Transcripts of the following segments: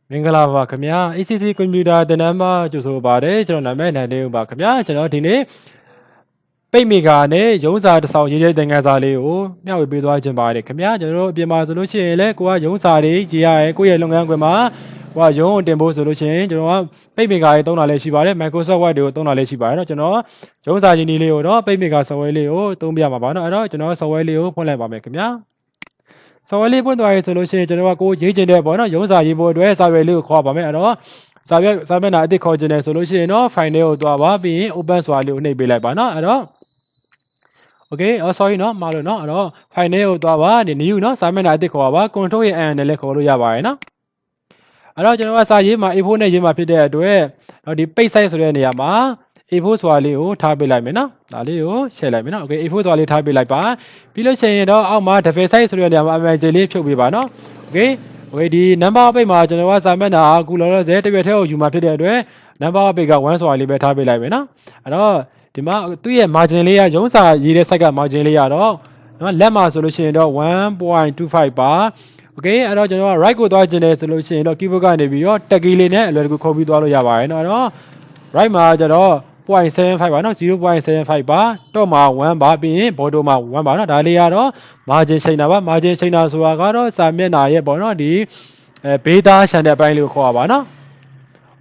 မင်္ဂလာပါခင်ဗျာ ACC ကွန်ပျူတာသင်တန်းမှာကြိုဆိုပါတယ်ကျွန်တော်နာမည်နိုင်နေဦးပါခင်ဗျာကျွန်တော်ဒီနေ့ပိတ်မီကာနဲ့ရုံးစာတစ်ဆောင်ရေးတဲ့သင်ခန်းစာလေးကိုမျှဝေပေးသွားခြင်းပါတယ်ခင်ဗျာကျွန်တော်တို့အပြင်မှာဆိုလို့ရှိရင်လည်းကိုကရုံးစာတွေရေးရရဲကိုယ့်ရဲ့လုပ်ငန်းခွင်မှာဟိုကရုံးတင်ဖို့ဆိုလို့ရှိရင်ကျွန်တော်ကပိတ်မီကာတွေသုံးတာလည်းရှိပါတယ် Microsoft Word တွေကိုသုံးတာလည်းရှိပါတယ်เนาะကျွန်တော်ရုံးစာရင်းလေးကိုတော့ပိတ်မီကာ software လေးကိုသုံးပြမှာပါเนาะအဲ့တော့ကျွန်တော် software လေးကိုဖွင့်လိုက်ပါမယ်ခင်ဗျာဆော်ဝဲလေးပွင့်သွားရေဆိုလို့ရှိရင်ကျွန်တော်ကကိုရေးချင်တဲ့ပေါ့နော်ရုံးစာရေးဖို့အတွက်စာရွက်လေးကိုခေါ်ပါမယ်အဲ့တော့စာမျက်နှာအသစ်ခေါ်ချင်တယ်ဆိုလို့ရှိရင်တော့ file လေးကိုသွားပါပြီးရင် open ဆိုတာလေးကိုနှိပ်ပေးလိုက်ပါနော်အဲ့တော့ okay sorry နော်မှားလို့နော်အဲ့တော့ file လေးကိုသွားပါဒီ new နော်စာမျက်နှာအသစ်ခေါ်ပါ control ရဲ့ n နဲ့လည်းခေါ်လို့ရပါတယ်နော်အဲ့တော့ကျွန်တော်ကစာရေးမှာ A4 နဲ့ရေးမှာဖြစ်တဲ့အတွက်ဒီ page size ဆိုတဲ့နေရာမှာA4 ဆိုတာလေးကိုထားပေးလိုက်မယ်နော်ဒါလေးကိုရှယ်လိုက်မယ်နော် okay A4 ဆိုတာလေးထားပေးလိုက်ပါပြီးလို့ရှိရင်တော့အောက်မှာ default size ဆိုတဲ့နေရာမှာ image လေးဖြုတ်ပေးပါနော် okay ဒီ number of page မှာကျွန်တော်ကစာမျက်နှာအခုလောလောဆယ်တစ်ရွက်ထဲကိုယူမှာဖြစ်တဲ့အတွက် number of page က1ဆိုတာလေးပဲထားပေးလိုက်မယ်နော်အဲ့တော့ဒီမှာသူ့ရဲ့ margin လေးကရုံးစာရေးတဲ့ site က margin လေးရတော့နော်လက်မှာဆိုလို့ရှိရင်တော့ 1.25 ပါ okay အဲ့တော့ကျွန်တော်က right ကိုသွားကျင်တယ်ဆိုလို့ရှိရင်တော့ keyboard ကနေပြီးတော့ tag key လေးနဲ့အလွယ်တကူခုတ်ပြီးသွားလို့ရပါတယ်နော်အဲ့တော့ right မှာကျတော့ 0.75 ပါနော် 0.75 ပါတော့မှာ1ပါပြီးရင် bottom မှာ1ပါနော်ဒါလေးကတော့ margin ချိန်တာပါ margin ချိန်တာဆိုတာကတော့စာမျက်နှာရဲ့ပေါ့နော်ဒီbeta ရှန်တဲ့အပိုင်းလေးကိုခေါ်ရပါနော်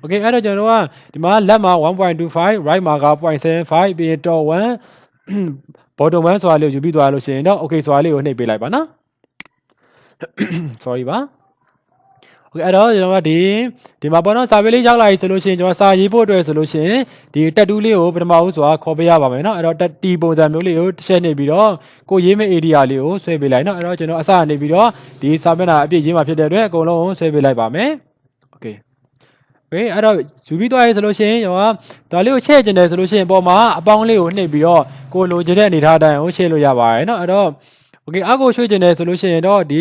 okay အဲ့တော့ကျွန်တော်ကဒီမှာ left မှာ 1.25 right မှာက 0.75 ပြီးရင် top 1 bottom 1ဆိုတာလေးကိုယူပြီးသွားလို့ရှိရင်တော့ okay ဆိုတာလေးကိုနှိပ်ပေးလိုက်ပါနော် sorry ပါအဲ့တော့ကျွန်တော်ကဒီမှာပေါ့နော်စာပေလေးရောက်လာပြီဆိုလို့ရှိရင်ကျွန်တော်စာရေးဖို့အတွက်ဆိုလို့ရှိရင်ဒီတက်တူးလေးကိုပထမဦးစွာခေါ်ပေးရပါမယ်เนาะအဲ့တော့တီပုံစံမျိုးလေးကိုတစ်ချက်နေပြီးတော့ကိုရေးမဲ့ area လေးကိုဆွဲပေးလိုက်เนาะအဲ့တော့ကျွန်တော်အစကနေပြီးတော့ဒီစာမျက်နှာအပြည့်ရေးမှာဖြစ်တဲ့အတွက်အကုန်လုံးဆွဲပေးလိုက်ပါမယ်โอเคအဲ့တော့ယူပြီးသွားရေးဆိုလို့ရှိရင်ကျွန်တော်ကဒါလေးကိုချဲ့ကျင်တယ်ဆိုလို့ရှိရင်ပေါ်မှာအပေါင်းလေးကိုနှိပ်ပြီးတော့ကိုလိုချင်တဲ့အနေထားတိုင်းကိုချဲ့လို့ရပါတယ်เนาะအဲ့တော့โอเคအောက်ကိုရွှေ့ကျင်တယ်ဆိုလို့ရှိရင်တော့ဒီ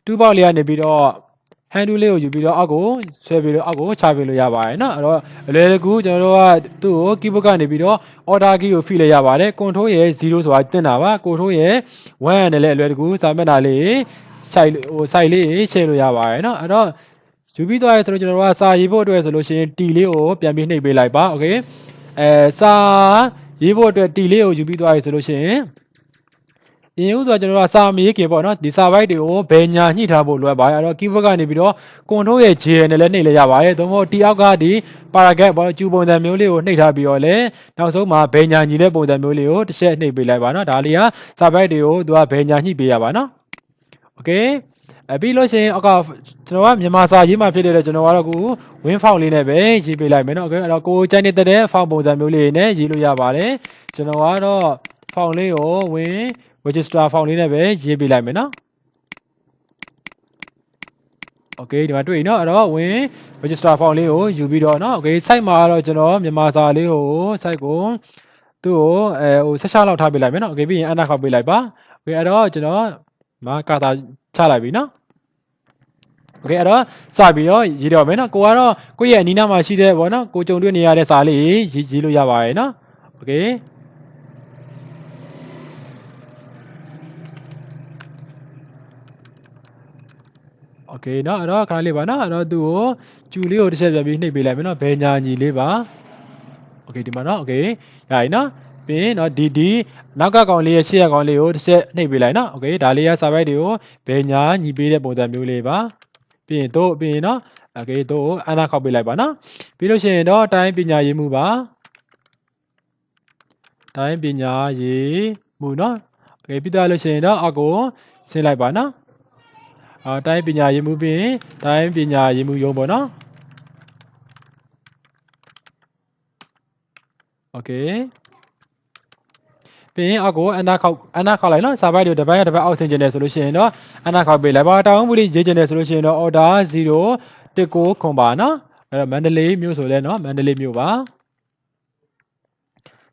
တူးပေါက်လေးကနေပြီးတော့handle လေးကိုယူပြီးတော့အောက်ကိုဆွဲပြီးတော့အောက်ကိုချပေးလို့ရပါတယ်เนาะအဲ့တော့အလွယ်တကူကျွန်တော်တို့ကသူ့ကို keyboard ကနေပြီးတော့ order key ကိုဖိလိုက်ရပါတယ် control ရဲ့0ဆိုတာတင်တာပါ control ရဲ့1နဲ့လည်းအလွယ်တကူစာမျက်နှာလေးsite လေးရှယ်လို့ရပါတယ်เนาะအဲ့တော့ယူပြီးသွားရဲဆိုတော့ကျွန်တော်တို့ကစာရေးဖို့အတွက်ဆိုလို့ရှိရင် T လေးကိုပြန်ပြီးနှိပ်ပေးလိုက်ပါ okay စာရေးဖို့အတွက် T လေးကိုယူပြီးသွားရဲဆိုလို့ရှိရင်အရင်ဦးဆိုကျွန်တော်တို့ကစာမရေးခင်ပေါ့နော်ဒီစာပိုက်တွေကိုဘယ်ညာညှိထားဖို့လွယ်ပါတယ်အဲ့တော့ keyboard ကနေပြီးတော့ control ရဲ့ J နဲ့လည်းနှိပ်လိုက်ရပါတယ်သို့မဟုတ် T အောက်ကဒီ paragraph ပေါ့ကျူပုံစံမျိုးလေးကိုနှိပ်ထားပြီးတော့လည်းနောက်ဆုံးမှာဘယ်ညာညီတဲ့ပုံစံမျိုးလေးကိုတစ်ချက်နှိပ်ပေးလိုက်ပါနော်ဒါလေးကစာပိုက်တွေကိုသူကဘယ်ညာညှိပေးရပါနော် okay ပြီးလို့ရှိရင်အောက်ကကျွန်တော်ကမြန်မာစာရေးမှဖြစ်တဲ့ကျွန်တော်ကတော့ကို win font လေးနဲ့ပဲရေးပေးလိုက်မယ်နော် okay အဲ့တော့ကိုကြိုက်နေတဲ့ font ပုံစံမျိုးလေးနဲ့ရေးလို့ရပါတယ်ကျွန်တော်ကတော့ font လေးကို win register font လေးနဲ့ပဲရေးပေးလိုက်မယ်နော် okay ဒီမှာတွေ့เนาะအဲ့တော့ဝင် register font လေးကိုယူပြီးတော့เนาะ okay site မှာတော့ကျွန်တော်မြန်မာစာလေးကို site ကိုသူ့ကို16လောက်ထားပေးလိုက်မယ်เนาะ okay ပြီးရင်အနာခောက်ပေးလိုက်ပါ okay အဲ့တော့ကျွန်တော်မှာကာတာချလိုက်ပြီเนาะ okay အဲ့တော့စပြီးတော့ရေးတော့မယ်เนาะကိုကတော့ကိုယ့်ရဲ့အနီးနားမှာရှိတဲ့ပေါ့เนาะကိုကြုံတွေ့နေရတဲ့စာလေးရေးလို့ရပါတယ်เนาะ okay okay เนาะအဲ့တော့ခါလေးပါเนาะအဲ့တော့သူ့ကိုကျူလေးကိုတစ်ချက်ပြန်ပြီးနှိပ်ပေးလိုက်မယ်เนาะဘယ်ညာညီလေးပါ okay ဒီမှာเนาะ okay ရပြီเนาะပြီးရင်เนาะဒီနောက်ကကောင်လေးရဲ့ရှေ့ကကောင်လေးကိုတစ်ချက်နှိပ်ပေးလိုက်เนาะ okay ဒါလေးကစာပိုက်တွေကိုဘယ်ညာညီပေးတဲ့ပုံစံမျိုးလေးပါပြီးရင်เนาะ okay တို့အနာခောက်ပေးလိုက်ပါเนาะပြီးလို့ရှိရင်တော့တိုင်းပညာရေးမှုပါတိုင်းပညာရေးမှုเนาะ okay ပြီးသွားလို့ရှိရင်တော့အောက်ကိုဆင်းလိုက်ပါเนาะတိုင်းပညာရေးမှုပြီးရင်တိုင်းပညာရေးမှုရုံးပေါ့နော် okay ပြီးရင်အောက်ကိုအနာခောက်လိုက်နော်စာပိုက်တွေတစ်ပိုင်းတစ်ပိုင်းအောက်ဆင်းကျင်တယ်ဆိုလို့ရှိရင်တော့အနာခောက်ပေးလိုက်ပါတောင်ဘူးလေးရေးကျင်တယ်ဆိုလို့ရှိရင်တော့ order 019ခွန်ပါနော်အဲ့တော့မန္တလေးမြို့ဆိုလဲနော်မန္တလေးမြို့ပါ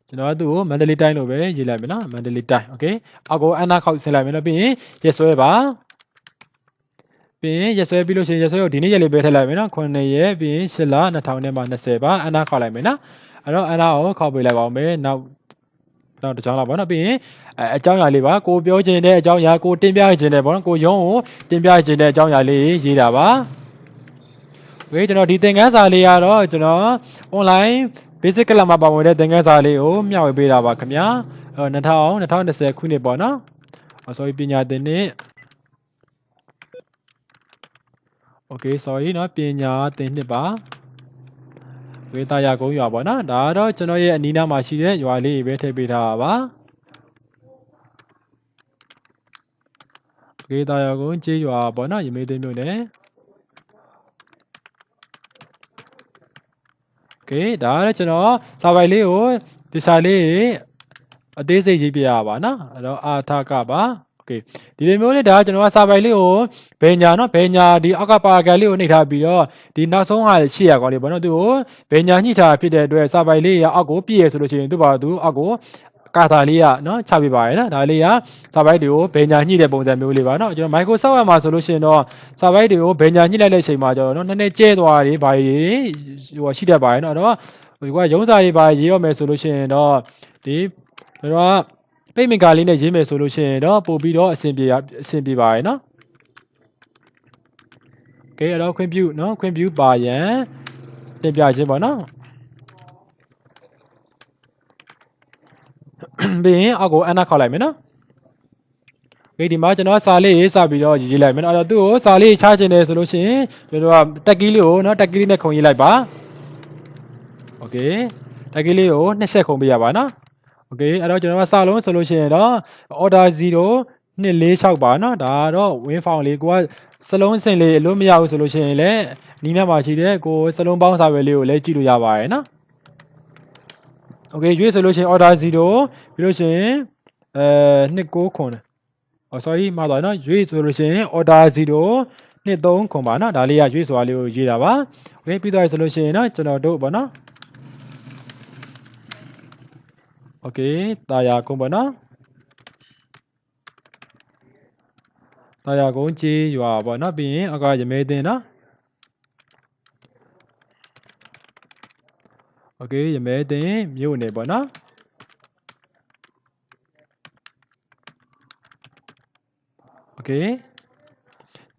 ကျွန်တော်ကသူ့ကိုမန္တလေးတိုင်းလို့ပဲရေးလိုက်မယ်နော်မန္တလေးတိုင်း okay အောက်ကိုအနာခောက်ဆင်းလိုက်မယ်နော်ပြီးရင်ရက်စွဲပါပြီးရင်ရက်စွဲပြီးလို့ရှိရင်ရက်စွဲကိုဒီနေ့ရက်လေးပဲထည့်လိုက်မယ်နော်9ရက်ပြီးရင်8လ2020ပါအနာခောက်လိုက်မယ်နော်အဲ့တော့အနာကိုခောက်ပေးလိုက်ပါအောင်မယ်နောက်တစ်ကြောင်းလောက်ပါနော်ပြီးရင်အကြောင်းအရာလေးပါကိုပြောချင်တဲ့အကြောင်းအရာကိုတင်ပြချင်တဲ့ပေါ့နော်ကိုရုံးကိုတင်ပြချင်တဲ့အကြောင်းအရာလေးရေးတာပါ โอเคကျွန်တော်ဒီသင်ခန်းစာလေးကတော့ကျွန်တော် online basic class မှာပါဝင်တဲ့သင်ခန်းစာလေးကိုမျှဝေပေးတာပါခင်ဗျာ2020ခုနှစ်ပေါ့နော်sorry ပညာသင်နှစ် okay sorry เนาะပညာသင်နှစ်ပါဝေတာယာကုန်းရွာပေါ့နော်ဒါကတော့ကျွန်တော်ရဲ့အနီးနားမှာရှိတဲ့ရွာလေးပဲထည့်ပေးထားတာပါဝေတာယာကုန်းကျေးရွာပေါ့နော်ရမေးသိမ်းမြို့နယ်โอเคဒါကတော့ကျွန်တော်စာပိုက်လေးကိုဒီစာလေးအသေးစိတ်ရေးပြရပါနော်အဲ့တော့အာထကပါโอเคဒီလိုမျိုးလေးဒါကျွန်တော်ကစာပိုက်လေးကိုဘယ်ညာနော်ဘယ်ညာဒီအောက်ကပါကန်လေးကိုနှိပ်ထားပြီးတော့ဒီနောက်ဆုံးဟာရှေ့ရကောင်းလေးပေါ့နော်သူကိုဘယ်ညာညှိထားဖြစ်တဲ့အတွက်စာပိုက်လေးရအောက်ကိုပြည့်ရဆိုလို့ရှိရင်သူ့ဘာသူအောက်ကိုကာတာလေးကနော်ချပြပါရနော်ဒါလေးကစာပိုက်တွေကိုဘယ်ညာညှိတဲ့ပုံစံမျိုးလေးပါနော်ကျွန်တော် Microsoft မှာဆိုလို့ရှိရင်တော့စာပိုက်တွေကိုဘယ်ညာညှိလိုက်တဲ့အချိန်မှာကျတော့နော်နည်းနည်းကျဲသွားတယ်ဘာကြီးဟိုရှိတတ်ပါရဲ့နော်တော့ဒီကရုံးစာရေးပါရေးရမယ်ဆိုလို့ရှိရင်တော့ဒီတော့ပိတ်မင်ကာလေးနဲ့ရေးမယ်ဆိုလို့ရှိရင်တော့ပို့ပြီးတော့အဆင်ပြေပါရဲ့နော်โอเคအဲ့တော့ခွင့်ပြုနော်ခွင့်ပြုပါရန်တင်ပြခြင်းပေါ့နော်ပြီးရင်အောက်ကိုအနာခေါက်လိုက်မယ်နော်โอเคဒီမှာကျွန်တော်စာလေးရေးစပြီးတော့ရေးလိုက်မယ်နော်အဲ့တော့သူ့ကိုစာလေးချခြင်းတယ်ဆိုလို့ရှိရင်ကျွန်တော်ကတက်ကီးလေးကိုနော်တက်ကီးလေးနဲ့ခုံရေးလိုက်ပါโอเคတက်ကီးလေးကို2ချက်ခုံပေးရပါနော်โอเคအဲ့တော့ကျွန်တော်ကစာလုံးဆိုလို့ရှိရင်တော့ order 0246ပါနော်ဒါကတော့ win font လေးကိုကစလုံးစင်လေးအလို့မရဘူးဆိုလို့ရှိရင်လည်းနီးနားမှာရှိတဲ့ကိုစလုံးပေါင်းစာပဲလေးကိုလည်းကြည့်လို့ရပါတယ်နော်โอเคရွေးဆိုလို့ရှိရင် order 0ပြီးလို့ရှိရင်269sorry မှာတော့နော်ရွေးဆိုလို့ရှိရင် order 0239ပါနော်ဒါလေးကရွေးဆိုတာလေးကိုရေးတာပါโอเคပြီးသွားပြီဆိုလို့ရှိရင်နော်ကျွန်တော်တို့ပေါ့နော်โอเคတာယာကုန်းပေါ့နော်တာယာကုန်းကြီးရွာပေါ့နော်ပြီးရင်အကရမဲသိန်းနော်โอเคရမဲသိန်းမြို့နယ်ပေါ့နော်โอเค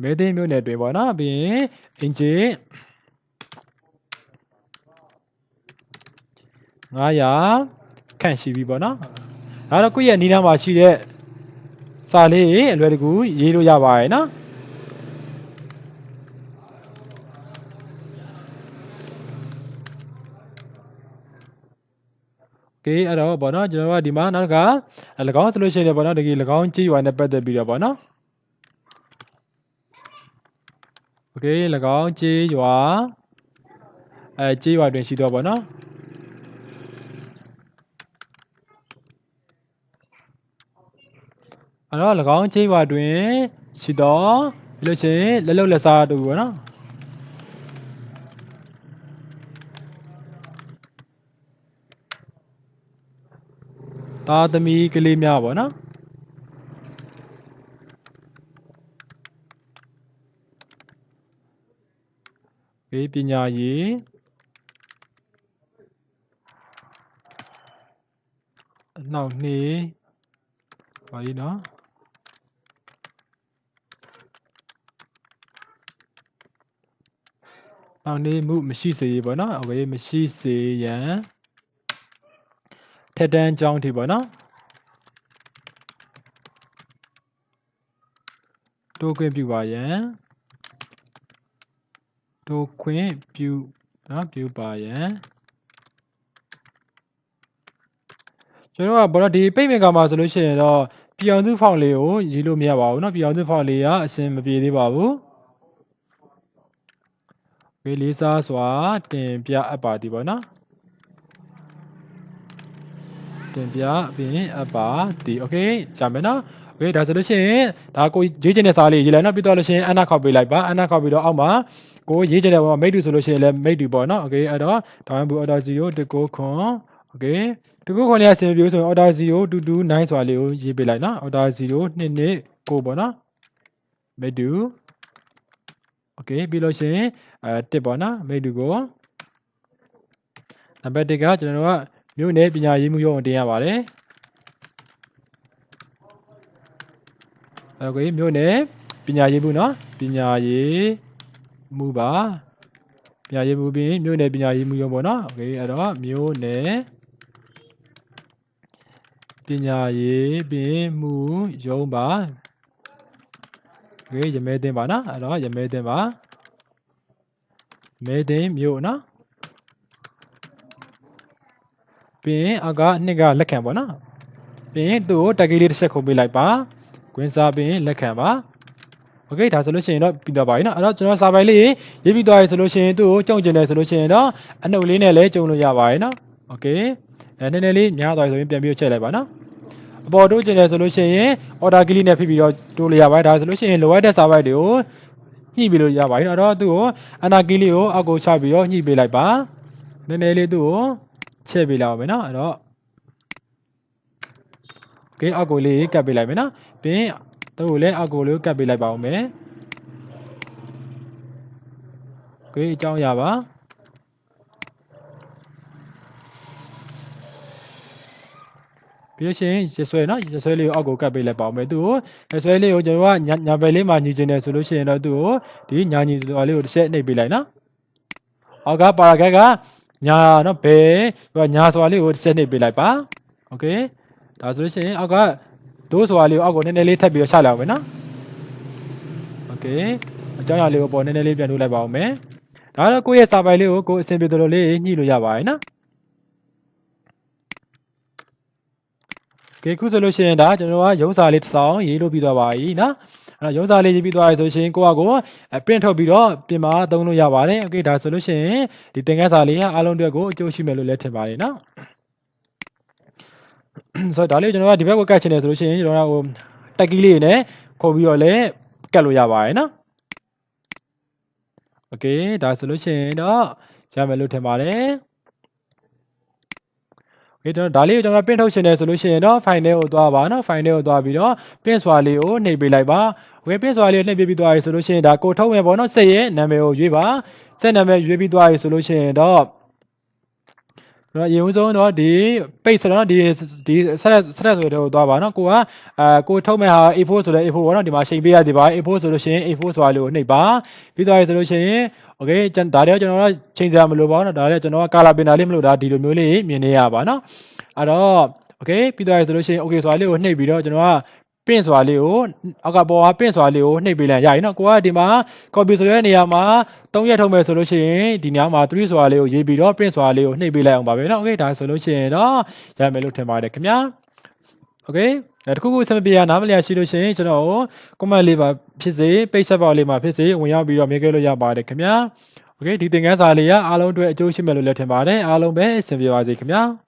မဲသိန်းမြို့နယ်တွင်ပေါ့နော်ပြီးရင်အင်ဂျီ900ခန့်ရှိပြီပေါ့နော်ဒါတော့ကိုယ့်ရဲ့နီးနားမှာရှိတဲ့စာလေးအလွယ်တကူရေးလို့ရပါရဲ့နော်โอเคအဲ့တော့ပေါ့နော်ကျွန်တော်ကဒီမှာနောက်က၎င်းဆိုလို့ရှိရင်ပေါ့နော်တကယ်၎င်းကြည့်ရွာနဲ့ပတ်သက်ပြီးတော့ပေါ့နော်โอเค၎င်းကြည့်ရွာကြည့်ရွာတွင်ရှိတော့ပေါ့နော်အဲ့တော့၎င်းကြည့်ရွာတွင်ရှိတော့ပြီးလို့ရှိရင်လက်လုံလက်စားတူပေါ့နော်သားသမီးကလေးများပေါ့နော်ဘေးပညာရေးနောက်နေ့ပါပြီနော်နောက်နေ့မှုမရှိစေပေါ့နော်โอเคမရှိစေရန်ထက်တန်းကြောင်းထိပေါ့နော်တိုးခွင့်ပြုပါရန်တိုးခွင့်ပြုနော်ပြုပါရန်ကျွန်တော်ကဘောဒီပိတ်မင်ကမှာဆိုလို့ရှိရင်တော့ပြည်အောင်စုဖောင်လေးကိုရေးလို့မရပါဘူးเนาะပြည်အောင်စုဖောင်လေးကအဆင်မပြေသေးပါဘူးဝေးလေးစားစွာတင်ပြအပ်ပါသည်ပေါ့နော်တင်ပြပြီးအပ်ပါသည်โอเคကြာမယ်နော်โอเคဒါဆိုလို့ရှိရင်ဒါကိုရေးချင်တဲ့စာလေးရေးလိုက်နော်ပြီးတော့လို့ရှိရင်အနာခောက်ပေးလိုက်ပါအနာခောက်ပြီးတော့အောက်မှာကိုရေးချင်တဲ့ပုံမှာမိတ်တူဆိုလို့ရှိရင်လည်းမိတ်တူပေါ့နော်โอเคအဲ့တော့တောင်းဘူး order 0 1 9ခွန်โอเคတကူခွန်လေးအဆင်ပြေဆိုရင် order 0 229ဆိုတာလေးကိုရေးပေးလိုက်နော် order 0 2 2 9ပေါ့နော်မိတ်တူโอเคပြီးလို့ရှိရင်1ပေါ့နော်မိတ်တူကိုနံပါတ်1ကကျွန်တော်တို့ကမြို့နယ်ပညာရေးမှုရုံးတင်ရပါတယ်โอเคမြို့နယ်ပညာရေးမှုเนาะပညာရေးမှုပါ ပညာရေးမှုပြီးမြို့နယ်ပညာရေးမှုရုံးပေါ့နော်โอเคအဲ့တော့မြို့နယ်ပညာရေးပင်မှုရုံးပါโอเคရမဲတင်ပါနော်အဲ့တော့ရမဲတင်ပါမဲတင်မြို့နော်ပြီးရင်အောက်ကနှစ်ကလက်ခံပေါ့နော်ပြီးရင်သူ့ကိုတက်ကလေးတစ်ချက်ခုံပေးလိုက်ပါကွင်းစားပြီးရင်လက်ခံပါโอเคဒါဆိုလို့ရှိရင်တော့ပြီးတော့ပါပြီเนาะအဲ့တော့ကျွန်တော်စာပိုင်လေးရေးပြီးသွားပြီဆိုလို့ရှိရင်သူ့ကိုကြုံကျင်တယ်ဆိုလို့ရှိရင်တော့အနှုတ်လေးနဲ့လည်းကြုံလို့ရပါတယ်เนาะโอเคနည်းနည်းလေးများသွားပြီဆိုရင်ပြန်ပြီးချက်လိုက်ပါเนาะအပေါ်တိုးကျင်တယ်ဆိုလို့ရှိရင် order key နဲ့ဖိပြီးတော့တိုးလို့ရပါတယ်ဒါဆိုလို့ရှိရင်လိုအပ်တဲ့စာပိုင်တွေကိုညှိပြီးလို့ရပါတယ်เนาะအဲ့တော့သူ့ကို enter key လေးကိုအောက်ကိုချပြီးတော့ညှိပေးလိုက်ပါနည်းနည်းလေးသူ့ကိုချက်ပေးလိုက်အောင်မယ်เนาะအဲ့တော့โอเคအောက်ကိုလေးကပ်ပေးလိုက်မယ်เนาะပြီးရင်သူ့ကိုလည်းအောက်ကိုလေးကပ်ပေးလိုက်ပါဦးမယ်โอเคအကြောင်းရပါပြီးလို့ရှိရင်ရဆွဲเนาะရဆွဲလေးကိုအောက်ကိုကပ်ပေးလိုက်ပါဦးမယ်သူ့ကိုရဆွဲလေးကိုကျွန်တော်ကညာဘက်လေးမှာညီကျင်တယ်ဆိုလို့ရှိရင်တော့သူ့ကိုဒီညာညီစွာလေးကိုတစ်ချက်နှိပ်ပေးလိုက်เนาะအောက်ကပါရာဂတ်ကညာเนาะဘယ်ညာစွာလေးကိုတစ်ချက်နှိပ်ပေးလိုက်ပါโอเคဒါဆိုလို့ရှိရင်အောက်ကဒိုးစွာလေးကိုအောက်ကိုနည်းနည်းလေးထပ်ပြီးတော့ချလိုက်အောင်မယ်เนาะโอเคအကြောင်းအရာလေးကိုပေါ်နည်းနည်းလေးပြန်ထုတ်လိုက်ပါဦးမယ်ဒါတော့ကိုယ့်ရဲ့စာပိုင်လေးကိုကိုယ်အဆင်ပြေသလိုလေးညှိလို့ရပါတယ်နော်โอเคခုဆိုလို့ရှိရင်ဒါကျွန်တော်ကရုံးစာလေးတစ်စောင်ရေးလို့ပြီးသွားပါပြီနော်အဲ့တော့ရုံးစာလေးရေးပြီးသွားပြီဆိုရှင်ကိုယ့်အကိုprintထုတ်ပြီးတော့ပြင်မာသုံးလို့ရပါတယ်โอเคဒါဆိုလို့ရှိရင်ဒီသင်ခန်းစာလေးကအားလုံးအတွက်ကိုအကျိုးရှိမယ်လို့လည်းထင်ပါတယ်နော်ဆိုတော့ဒါလေးကျွန်တော်ကဒီဘက်ကိုကတ်ချင်တယ်ဆိုလို့ရှိရင်ကျွန်တော်ကဟိုတက်ကီးလေးနဲ့ခုံပြီးတော့လည်းကတ်လို့ရပါတယ်နော်โอเคဒါဆိုလို့ရှိရင်တော့ရမယ်လို့ထင်ပါတယ်โอเคကျွန်တော်ဒါလေးကိုကျွန်တော် print ထုတ်ချင်တယ်ဆိုလို့ရှိရင်တော့ file ထဲကိုသွားပါနော် file ထဲကိုသွားပြီးတော့ print စွာလေးကိုနှိပ်ပေးလိုက်ပါโอเค print စွာလေးကိုနှိပ်ပေးပြီးသွားပြီဆိုလို့ရှိရင်ဒါကိုထုတ်မယ်ပေါ့နော်စက်ရဲ့နာမည်ကိုရွေးပါစက်နာမည်ရွေးပြီးသွားပြီဆိုလို့ရှိရင်တော့တော့ရေဦးဆုံးတော့ဒီ page ဆိုတော့ဒီဆက်ဆိုတော့သွားပါเนาะကိုကကိုထုတ်မဲ့ဟာ A4 ဆိုတော့ A4 ပေါ့เนาะဒီမှာချိန်ပေးရသေးပါ A4 ဆိုလို့ရှိရင် A4 ဆိုတာလေးကိုနှိပ်ပါပြီးသွားပြီဆိုလို့ရှိရင် okay ဒါတည်းကျွန်တော်ကချိန်စရာမလိုပါဘူးเนาะဒါလည်းကျွန်တော်က color printer လေးမလို့ဒါဒီလိုမျိုးလေးမြင်နေရပါเนาะအဲ့တော့ okay ပြီးသွားပြီဆိုလို့ရှိရင် okay ဆိုတာလေးကိုနှိပ်ပြီးတော့ကျွန်တော်ကprint စွာလေးကိုအောက်ကပေါ်က print စွာလေးကိုနှိပ်ပေးလိုက်ရပြီเนาะကိုကဒီမှာ copy ဆိုတဲ့နေရာမှာ3ရက်ထုတ်မယ်ဆိုလို့ရှိရင်ဒီနေရာမှာ3စွာလေးကိုရေးပြီးတော့ print စွာလေးကိုနှိပ်ပေးလိုက်အောင်ပါပဲเนาะ okay ဒါဆိုလို့ရှိရင်တော့ရမယ်လို့ထင်ပါတယ်ခင်ဗျာ okay တခုခုစမပြေရနားမလျာရှိလို့ရှိရင်ကျွန်တော် comment လေးပါဖြစ်စေ page support လေးမှာဖြစ်စေဝင်ရောက်ပြီးတော့မြင်ခဲ့လို့ရပါတယ်ခင်ဗျာ okay ဒီသင်ခန်းစာလေးကအားလုံးအတွက်အကျိုးရှိမယ်လို့လည်းထင်ပါတယ်အားလုံးပဲအဆင်ပြေပါစေခင်ဗျာ